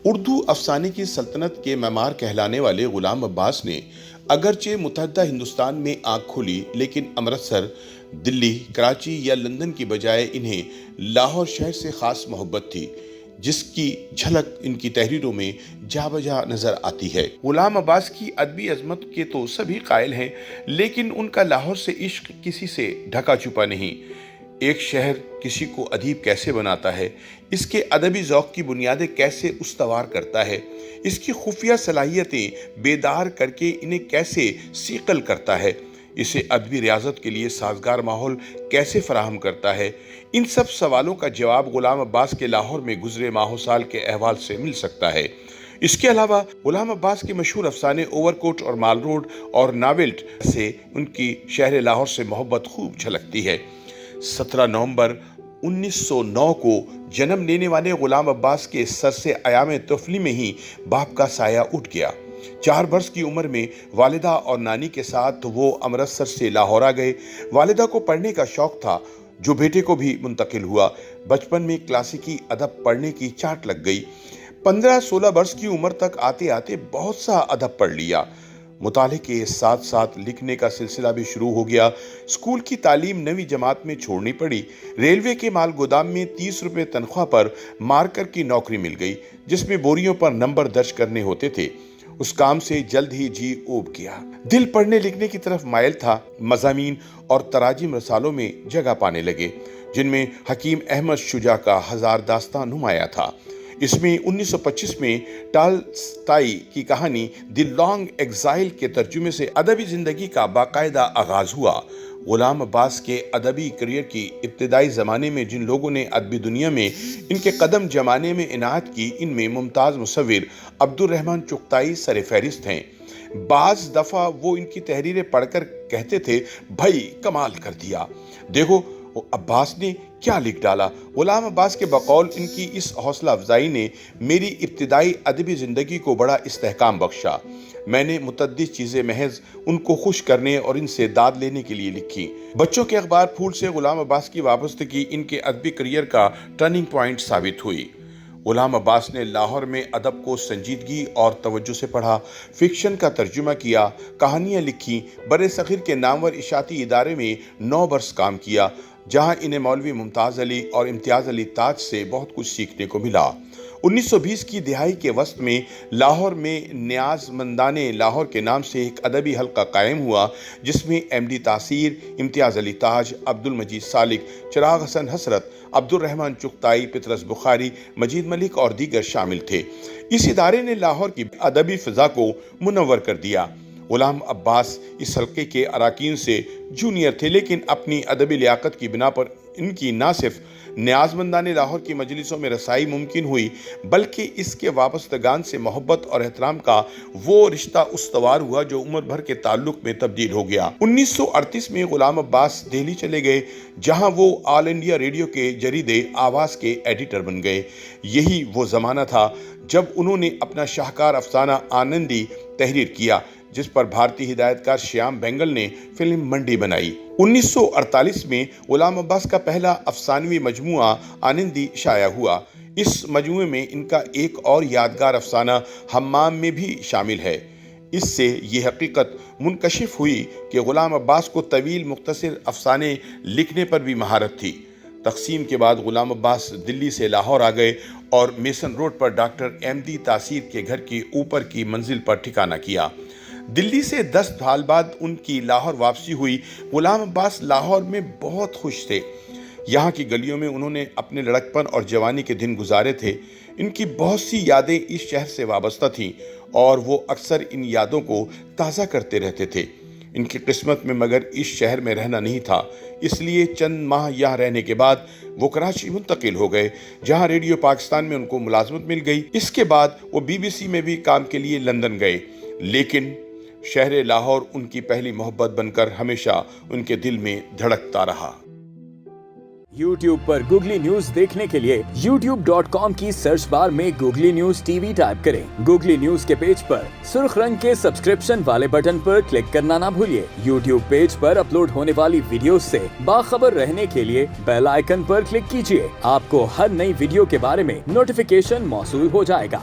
اردو افسانے کی سلطنت کے معمار کہلانے والے غلام عباس نے اگرچہ متحدہ ہندوستان میں آنکھ کھولی، لیکن امرتسر، دلی، کراچی یا لندن کی بجائے انہیں لاہور شہر سے خاص محبت تھی، جس کی جھلک ان کی تحریروں میں جا بجا نظر آتی ہے۔ غلام عباس کی ادبی عظمت کے تو سبھی قائل ہیں، لیکن ان کا لاہور سے عشق کسی سے ڈھکا چھپا نہیں۔ ایک شہر کسی کو ادیب کیسے بناتا ہے، اس کے ادبی ذوق کی بنیادیں کیسے استوار کرتا ہے، اس کی خفیہ صلاحیتیں بیدار کر کے انہیں کیسے صیقل کرتا ہے، اسے ادبی ریاضت کے لیے سازگار ماحول کیسے فراہم کرتا ہے، ان سب سوالوں کا جواب غلام عباس کے لاہور میں گزرے ماہ و سال کے احوال سے مل سکتا ہے۔ اس کے علاوہ غلام عباس کے مشہور افسانے اوور کوٹ اور مال روڈ اور ناولٹ سے ان کی شہر لاہور سے محبت خوب جھلکتی ہے۔ 17 نومبر 1909 کو جنم لینے والے غلام عباس کے سر سے ایام طفلی میں ہی باپ کا سایہ اٹھ گیا۔ 4 برس کی عمر میں والدہ اور نانی کے ساتھ وہ امرتسر سے لاہور آ گئے۔ والدہ کو پڑھنے کا شوق تھا، جو بیٹے کو بھی منتقل ہوا۔ بچپن میں کلاسیکی ادب پڑھنے کی چاٹ لگ گئی۔ 15-16 برس کی عمر تک آتے آتے بہت سا ادب پڑھ لیا۔ مطالعے کے ساتھ ساتھ لکھنے کا سلسلہ بھی شروع ہو گیا۔ اسکول کی تعلیم 9ویں جماعت میں چھوڑنی پڑی۔ ریلوے کے مال گودام میں 30 روپے تنخواہ پر مارکر کی نوکری مل گئی، جس میں بوریوں پر نمبر درج کرنے ہوتے تھے۔ اس کام سے جلد ہی جی اوب گیا۔ دل پڑھنے لکھنے کی طرف مائل تھا۔ مضامین اور تراجم رسالوں میں جگہ پانے لگے، جن میں حکیم احمد شجاع کا ہزار داستان نمایاں تھا۔ اس میں 1925 میں ٹالسٹائی کی کہانی دی لانگ ایگزائل کے ترجمے سے ادبی زندگی کا باقاعدہ آغاز ہوا۔ غلام عباس کے ادبی کریئر کی ابتدائی زمانے میں جن لوگوں نے ادبی دنیا میں ان کے قدم جمانے میں عنایت کی، ان میں ممتاز مصور عبدالرحمن چغتائی سر فہرست ہیں۔ بعض دفعہ وہ ان کی تحریریں پڑھ کر کہتے تھے، بھائی کمال کر دیا، دیکھو عباس نے کیا لکھ ڈالا۔ غلام عباس کے بقول ان کی اس حوصلہ افزائی نے میری ابتدائی ادبی زندگی کو بڑا استحکام بخشا۔ میں نے متعدد چیزیں محض ان کو خوش کرنے اور ان سے داد لینے کے لیے لکھی۔ بچوں کے اخبار پھول سے غلام عباس کی وابستگی ان کے ادبی کریئر کا ٹرننگ پوائنٹ ثابت ہوئی۔ غلام عباس نے لاہور میں ادب کو سنجیدگی اور توجہ سے پڑھا، فکشن کا ترجمہ کیا، کہانیاں لکھی۔ برصغیر کے نامور اشاعتی ادارے میں 9 برس کام کیا، جہاں انہیں مولوی ممتاز علی اور امتیاز علی تاج سے بہت کچھ سیکھنے کو ملا۔ 1920 کی دہائی کے وسط میں لاہور میں نیاز مندان لاہور کے نام سے ایک ادبی حلقہ قائم ہوا، جس میں ایم ڈی تاثیر، امتیاز علی تاج، عبدالمجید سالک، چراغ حسن حسرت، عبدالرحمن چغتائی، پطرس بخاری، مجید ملک اور دیگر شامل تھے۔ اس ادارے نے لاہور کی ادبی فضا کو منور کر دیا۔ غلام عباس اس حلقے کے اراکین سے جونیئر تھے، لیکن اپنی ادبی لیاقت کی بنا پر ان کی نہ صرف نیاز مندان لاہور کی مجلسوں میں رسائی ممکن ہوئی، بلکہ اس کے وابستگان سے محبت اور احترام کا وہ رشتہ استوار ہوا جو عمر بھر کے تعلق میں تبدیل ہو گیا۔ 1938 میں غلام عباس دہلی چلے گئے، جہاں وہ آل انڈیا ریڈیو کے جریدے آواز کے ایڈیٹر بن گئے۔ یہی وہ زمانہ تھا جب انہوں نے اپنا شاہکار افسانہ آنندی تحریر کیا، جس پر بھارتی ہدایت کار شیام بینگل نے فلم منڈی بنائی۔ 1948 میں غلام عباس کا پہلا افسانوی مجموعہ آنندی شائع ہوا۔ اس مجموعے میں ان کا ایک اور یادگار افسانہ حمام میں بھی شامل ہے۔ اس سے یہ حقیقت منکشف ہوئی کہ غلام عباس کو طویل مختصر افسانے لکھنے پر بھی مہارت تھی۔ تقسیم کے بعد غلام عباس دلی سے لاہور آ گئے اور میسن روڈ پر ڈاکٹر ایم ڈی تاثیر کے گھر کی اوپر کی منزل پر ٹھکانہ کیا۔ دلی سے 10 سال بعد ان کی لاہور واپسی ہوئی۔ غلام عباس لاہور میں بہت خوش تھے۔ یہاں کی گلیوں میں انہوں نے اپنے لڑکپن اور جوانی کے دن گزارے تھے۔ ان کی بہت سی یادیں اس شہر سے وابستہ تھیں اور وہ اکثر ان یادوں کو تازہ کرتے رہتے تھے۔ ان کی قسمت میں مگر اس شہر میں رہنا نہیں تھا، اس لیے چند ماہ یہاں رہنے کے بعد وہ کراچی منتقل ہو گئے، جہاں ریڈیو پاکستان میں ان کو ملازمت مل گئی۔ اس کے بعد وہ BBC میں بھی کام کے لیے لندن گئے، لیکن شہر لاہور ان کی پہلی محبت بن کر ہمیشہ ان کے دل میں دھڑکتا رہا۔ YouTube پر گوگلی نیوز دیکھنے کے لیے youtube.com کی سرچ بار میں googly news T V type کریں۔ گوگلی نیوز کے پیج پر سرخ رنگ کے سبسکرپشن والے بٹن پر کلک کرنا نہ بھولیے۔ YouTube پیج پر اپلوڈ ہونے والی ویڈیوز سے باخبر رہنے کے لیے بیل آئیکن پر کلک کیجیے۔ آپ کو ہر نئی ویڈیو کے بارے میں نوٹیفیکیشن موصول ہو جائے گا۔